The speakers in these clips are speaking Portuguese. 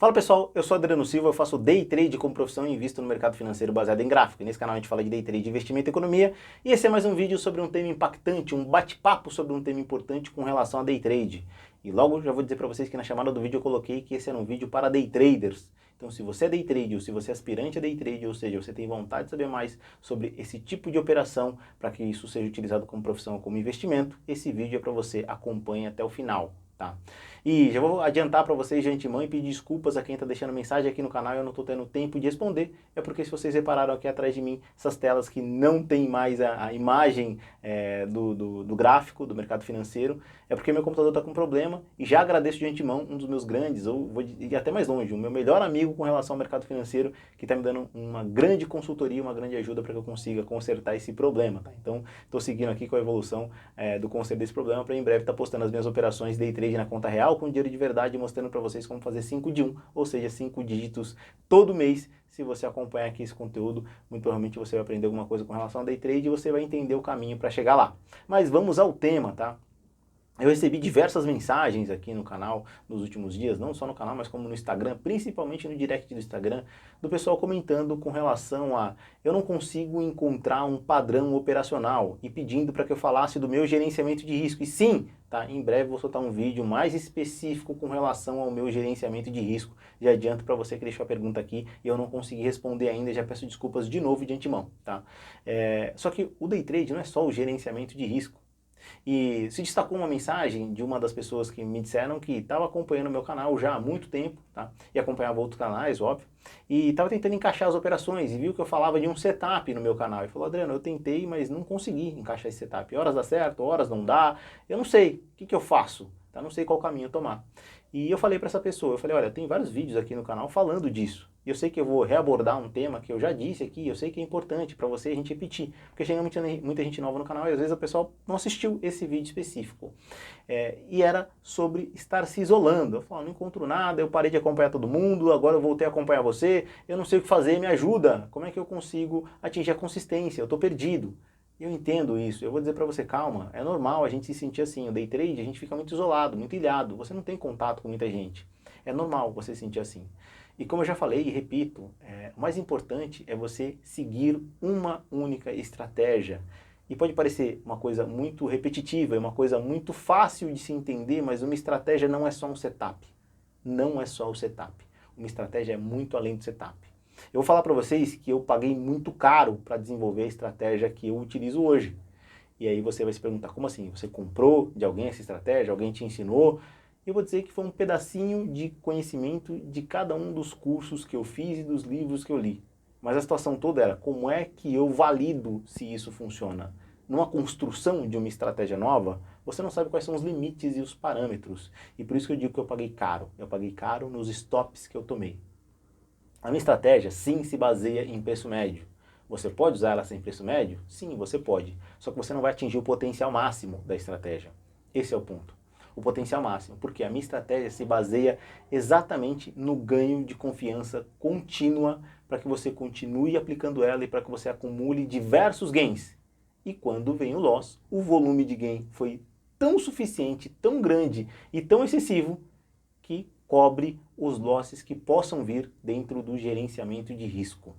Fala pessoal, eu sou Adriano Silva, eu faço Day Trade como profissão e invisto no mercado financeiro baseado em gráfico. E nesse canal a gente fala de Day Trade, investimento e economia. E esse é mais um vídeo sobre um tema impactante, um bate-papo sobre um tema importante com relação a Day Trade. E logo já vou dizer para vocês que na chamada do vídeo eu coloquei que esse era um vídeo para Day Traders. Então se você é Day Trade ou se você é aspirante a Day Trade, ou seja, você tem vontade de saber mais sobre esse tipo de operação para que isso seja utilizado como profissão ou como investimento, esse vídeo é para você, acompanhe até o final. Tá. E já vou adiantar para vocês de antemão e pedir desculpas a quem está deixando mensagem aqui no canal e eu não estou tendo tempo de responder. É porque se vocês repararam aqui atrás de mim, essas telas que não tem mais a imagem do gráfico, do mercado financeiro, é porque meu computador está com problema e já agradeço de antemão um dos meus grandes, ou vou ir até mais longe, o meu melhor amigo com relação ao mercado financeiro, que está me dando uma grande consultoria, uma grande ajuda para que eu consiga consertar esse problema. Tá? Então estou seguindo aqui com a evolução do conserto desse problema para em breve estar postando as minhas operações day trade na conta real com dinheiro de verdade, mostrando para vocês como fazer 5 de 1, ou seja, 5 dígitos todo mês. Se você acompanhar aqui esse conteúdo, muito provavelmente você vai aprender alguma coisa com relação a day trade e você vai entender o caminho para chegar lá. Mas vamos ao tema, tá? Eu recebi diversas mensagens aqui no canal nos últimos dias, não só no canal, mas como no Instagram, principalmente no direct do Instagram, do pessoal comentando com relação a eu não consigo encontrar um padrão operacional e pedindo para que eu falasse do meu gerenciamento de risco. E sim, tá? Em breve vou soltar um vídeo mais específico com relação ao meu gerenciamento de risco. Já adianto para você que deixou a pergunta aqui e eu não consegui responder ainda, já peço desculpas de novo de antemão, tá? Só que o day trade não é só o gerenciamento de risco. E se destacou uma mensagem de uma das pessoas que me disseram que estava acompanhando o meu canal já há muito tempo, tá? E acompanhava outros canais, óbvio, e estava tentando encaixar as operações e viu que eu falava de um setup no meu canal. E falou, Adriano, eu tentei, mas não consegui encaixar esse setup. Horas dá certo, horas não dá, eu não sei, o que eu faço? Tá? Não sei qual caminho tomar. E eu falei para essa pessoa, eu falei, olha, tem vários vídeos aqui no canal falando disso. E eu sei que eu vou reabordar um tema que eu já disse aqui, eu sei que é importante para você a gente repetir, porque chega muita gente nova no canal e às vezes a pessoa não assistiu esse vídeo específico. E era sobre estar se isolando. Eu falo, não encontro nada, eu parei de acompanhar todo mundo, agora eu voltei a acompanhar você, eu não sei o que fazer, me ajuda. Como é que eu consigo atingir a consistência? Eu estou perdido. Eu entendo isso, eu vou dizer para você, calma, é normal a gente se sentir assim, o day trade a gente fica muito isolado, muito ilhado, você não tem contato com muita gente, é normal você se sentir assim. E como eu já falei e repito, o mais importante é você seguir uma única estratégia. E pode parecer uma coisa muito repetitiva, é uma coisa muito fácil de se entender, mas uma estratégia não é só um setup, não é só o setup, uma estratégia é muito além do setup. Eu vou falar para vocês que eu paguei muito caro para desenvolver a estratégia que eu utilizo hoje. E aí você vai se perguntar, como assim? Você comprou de alguém essa estratégia? Alguém te ensinou? Eu vou dizer que foi um pedacinho de conhecimento de cada um dos cursos que eu fiz e dos livros que eu li. Mas a situação toda era, como é que eu valido se isso funciona? Numa construção de uma estratégia nova, você não sabe quais são os limites e os parâmetros. E por isso que eu digo que eu paguei caro. Eu paguei caro nos stops que eu tomei. A minha estratégia, sim, se baseia em preço médio. Você pode usar ela sem preço médio? Sim, você pode. Só que você não vai atingir o potencial máximo da estratégia. Esse é o ponto. O potencial máximo. Porque a minha estratégia se baseia exatamente no ganho de confiança contínua para que você continue aplicando ela e para que você acumule diversos gains. E quando vem o loss, o volume de gain foi tão suficiente, tão grande e tão excessivo que cobre os losses que possam vir dentro do gerenciamento de risco.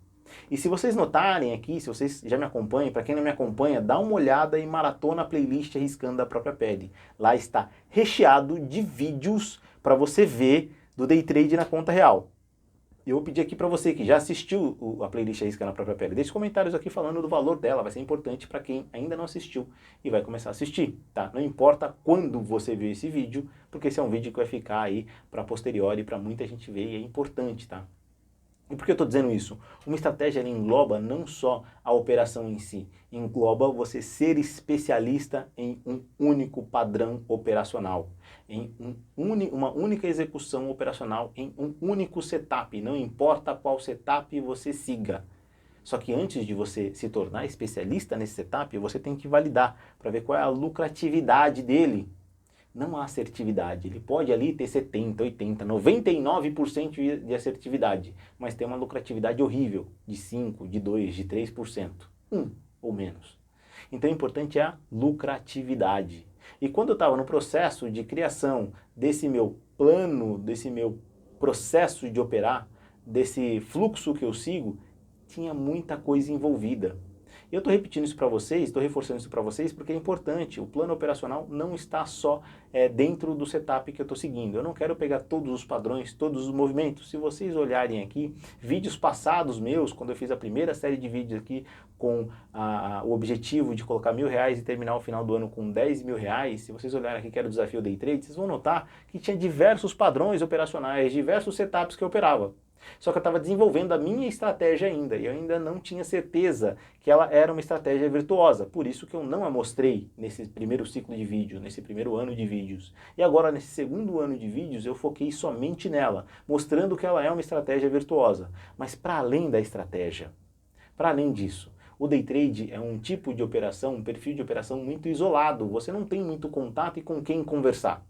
E se vocês notarem aqui, se vocês já me acompanham, para quem não me acompanha, dá uma olhada e maratona a playlist Arriscando a Própria Pele. Lá está recheado de vídeos para você ver do day trade na conta real. Eu vou pedir aqui para você que já assistiu a playlist Arriscando a Própria Pele, deixe comentários aqui falando do valor dela, vai ser importante para quem ainda não assistiu e vai começar a assistir, tá? Não importa quando você viu esse vídeo, porque esse é um vídeo que vai ficar aí para posteriori, para muita gente ver e é importante, tá? E por que eu estou dizendo isso? Uma estratégia ela engloba não só a operação em si, engloba você ser especialista em um único padrão operacional, em uma única execução operacional, em um único setup, não importa qual setup você siga. Só que antes de você se tornar especialista nesse setup, você tem que validar para ver qual é a lucratividade dele. Não há assertividade. Ele pode ali ter 70, 80, 99% de assertividade, mas tem uma lucratividade horrível, de 5, de 2, de 3%. Ou menos. Então o importante é a lucratividade. E quando eu estava no processo de criação desse meu plano, desse meu processo de operar, desse fluxo que eu sigo, tinha muita coisa envolvida. Eu estou repetindo isso para vocês, estou reforçando isso para vocês porque é importante. O plano operacional não está só dentro do setup que eu estou seguindo. Eu não quero pegar todos os padrões, todos os movimentos. Se vocês olharem aqui, vídeos passados meus, quando eu fiz a primeira série de vídeos aqui com o objetivo de colocar R$1.000 e terminar o final do ano com R$10.000, se vocês olharem aqui que era o desafio Day Trade, vocês vão notar que tinha diversos padrões operacionais, diversos setups que eu operava. Só que eu estava desenvolvendo a minha estratégia ainda, e eu ainda não tinha certeza que ela era uma estratégia virtuosa. Por isso que eu não a mostrei nesse primeiro ciclo de vídeo, nesse primeiro ano de vídeos. E agora, nesse segundo ano de vídeos, eu foquei somente nela, mostrando que ela é uma estratégia virtuosa. Mas para além da estratégia, para além disso, o Day Trade é um tipo de operação, um perfil de operação muito isolado. Você não tem muito contato e com quem conversar.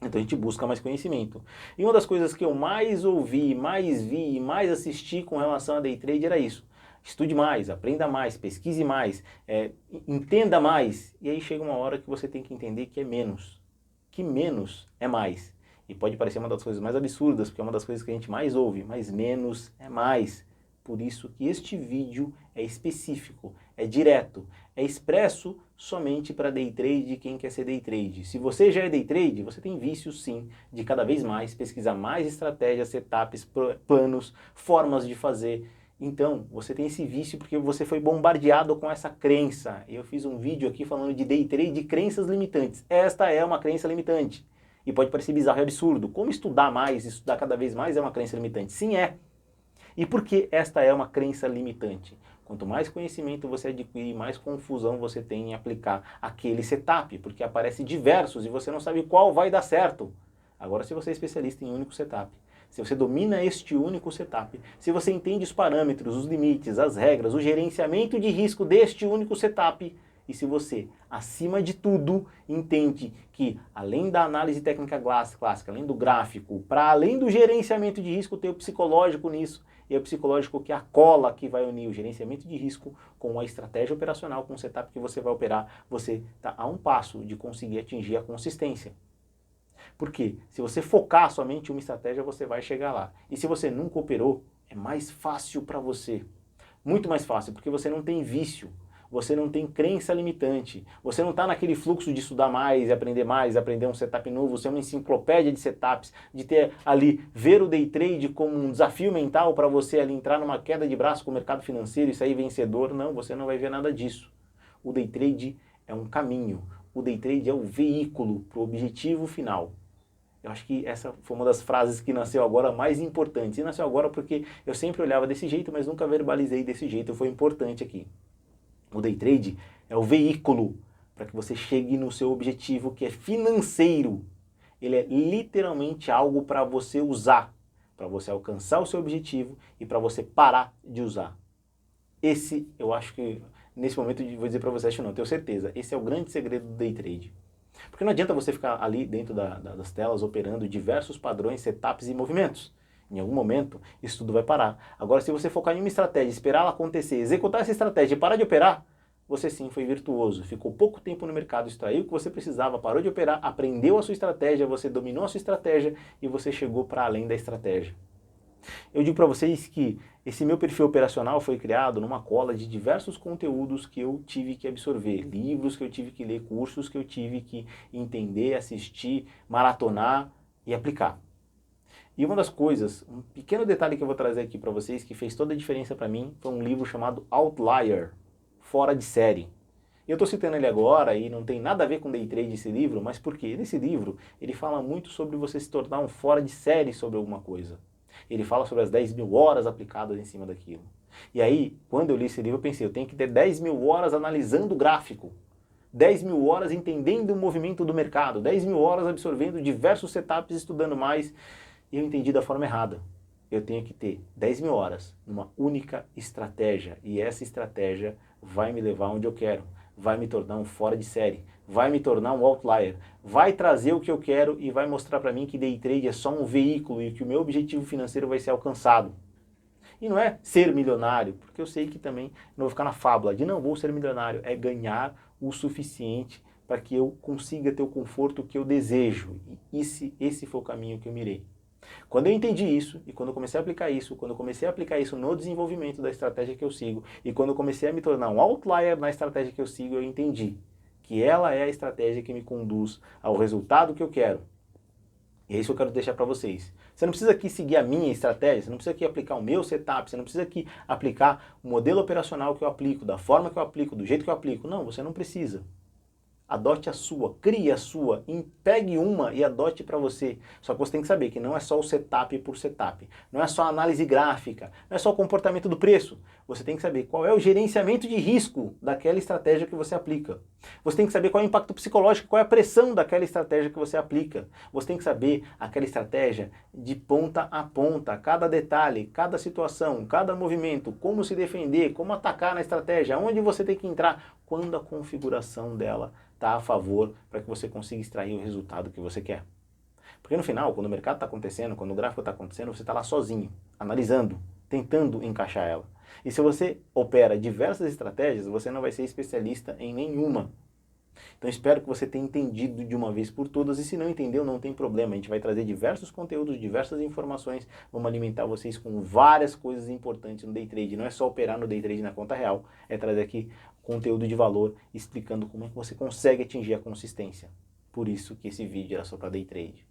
Então a gente busca mais conhecimento. E uma das coisas que eu mais ouvi, mais vi e mais assisti com relação a Day Trade era isso. Estude mais, aprenda mais, pesquise mais, entenda mais. E aí chega uma hora que você tem que entender que é menos. Que menos é mais. E pode parecer uma das coisas mais absurdas, porque é uma das coisas que a gente mais ouve, mas menos é mais. Por isso que este vídeo é específico, é direto, é expresso somente para Day Trade quem quer ser Day Trade. Se você já é Day Trade, você tem vício sim de cada vez mais pesquisar mais estratégias, setups, planos, formas de fazer. Então, você tem esse vício porque você foi bombardeado com essa crença. Eu fiz um vídeo aqui falando de Day Trade e crenças limitantes. Esta é uma crença limitante. E pode parecer bizarro e absurdo. Como estudar mais, estudar cada vez mais é uma crença limitante? Sim, é. E por que esta é uma crença limitante? Quanto mais conhecimento você adquirir, mais confusão você tem em aplicar aquele setup, porque aparece diversos e você não sabe qual vai dar certo. Agora, se você é especialista em um único setup, se você domina este único setup, se você entende os parâmetros, os limites, as regras, o gerenciamento de risco deste único setup, e se você, acima de tudo, entende que, além da análise técnica clássica, além do gráfico, para além do gerenciamento de risco, tem o psicológico nisso, e é o psicológico que é a cola que vai unir o gerenciamento de risco com a estratégia operacional, com o setup que você vai operar, você está a um passo de conseguir atingir a consistência. Porque se você focar somente em uma estratégia, você vai chegar lá. E se você nunca operou, é mais fácil para você. Muito mais fácil, porque você não tem vício. Você não tem crença limitante, você não está naquele fluxo de estudar mais, aprender um setup novo, você é uma enciclopédia de setups, de ter ali, ver o Day Trade como um desafio mental para você ali entrar numa queda de braço com o mercado financeiro e sair vencedor. Não, você não vai ver nada disso. O Day Trade é um caminho, o Day Trade é o veículo para o objetivo final. Eu acho que essa foi uma das frases que nasceu agora mais importantes. E nasceu agora porque eu sempre olhava desse jeito, mas nunca verbalizei desse jeito, foi importante aqui. O Day Trade é o veículo para que você chegue no seu objetivo, que é financeiro. Ele é literalmente algo para você usar, para você alcançar o seu objetivo e para você parar de usar. Esse, eu acho que, nesse momento, vou dizer para você, acho não, tenho certeza, esse é o grande segredo do Day Trade. Porque não adianta você ficar ali dentro das telas operando diversos padrões, setups e movimentos. Em algum momento, isso tudo vai parar. Agora, se você focar em uma estratégia, esperar ela acontecer, executar essa estratégia e parar de operar, você sim foi virtuoso. Ficou pouco tempo no mercado, extraiu o que você precisava, parou de operar, aprendeu a sua estratégia, você dominou a sua estratégia e você chegou para além da estratégia. Eu digo para vocês que esse meu perfil operacional foi criado numa cola de diversos conteúdos que eu tive que absorver, livros que eu tive que ler, cursos que eu tive que entender, assistir, maratonar e aplicar. E uma das coisas, um pequeno detalhe que eu vou trazer aqui para vocês, que fez toda a diferença para mim, foi um livro chamado Outlier, Fora de Série. Eu estou citando ele agora e não tem nada a ver com Day Trade esse livro, mas por quê? Nesse livro, ele fala muito sobre você se tornar um fora de série sobre alguma coisa. Ele fala sobre as 10.000 horas aplicadas em cima daquilo. E aí, quando eu li esse livro, eu pensei, eu tenho que ter 10.000 horas analisando o gráfico, 10.000 horas entendendo o movimento do mercado, 10.000 horas absorvendo diversos setups, estudando mais. E eu entendi da forma errada. Eu tenho que ter 10.000 horas numa única estratégia. E essa estratégia vai me levar onde eu quero. Vai me tornar um fora de série. Vai me tornar um outlier. Vai trazer o que eu quero e vai mostrar para mim que Day Trade é só um veículo e que o meu objetivo financeiro vai ser alcançado. E não é ser milionário, porque eu sei que também não vou ficar na fábula de não vou ser milionário. É ganhar o suficiente para que eu consiga ter o conforto que eu desejo. E esse foi o caminho que eu mirei. Quando eu entendi isso, e quando eu comecei a aplicar isso, quando eu comecei a aplicar isso no desenvolvimento da estratégia que eu sigo, e quando eu comecei a me tornar um outlier na estratégia que eu sigo, eu entendi que ela é a estratégia que me conduz ao resultado que eu quero. E é isso que eu quero deixar para vocês. Você não precisa aqui seguir a minha estratégia, você não precisa aqui aplicar o meu setup, você não precisa aqui aplicar o modelo operacional que eu aplico, da forma que eu aplico, do jeito que eu aplico. Não, você não precisa. Adote a sua, crie a sua, pegue uma e adote para você. Só que você tem que saber que não é só o setup por setup, não é só a análise gráfica, não é só o comportamento do preço. Você tem que saber qual é o gerenciamento de risco daquela estratégia que você aplica. Você tem que saber qual é o impacto psicológico, qual é a pressão daquela estratégia que você aplica. Você tem que saber aquela estratégia de ponta a ponta, cada detalhe, cada situação, cada movimento, como se defender, como atacar na estratégia, onde você tem que entrar, quando a configuração dela está a favor para que você consiga extrair o resultado que você quer. Porque no final, quando o mercado está acontecendo, quando o gráfico está acontecendo, você está lá sozinho, analisando, tentando encaixar ela. E se você opera diversas estratégias, você não vai ser especialista em nenhuma. Então espero que você tenha entendido de uma vez por todas, e se não entendeu, não tem problema. A gente vai trazer diversos conteúdos, diversas informações, vamos alimentar vocês com várias coisas importantes no Day Trade. Não é só operar no Day Trade na conta real, é trazer aqui conteúdo de valor, explicando como é que você consegue atingir a consistência. Por isso que esse vídeo era só para Day Trade.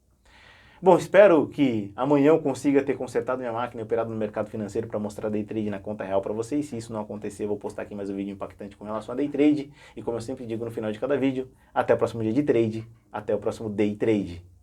Bom, espero que amanhã eu consiga ter consertado minha máquina e operado no mercado financeiro para mostrar Day Trade na conta real para vocês. Se isso não acontecer, eu vou postar aqui mais um vídeo impactante com relação a Day Trade. E como eu sempre digo no final de cada vídeo, até o próximo dia de trade, até o próximo Day Trade.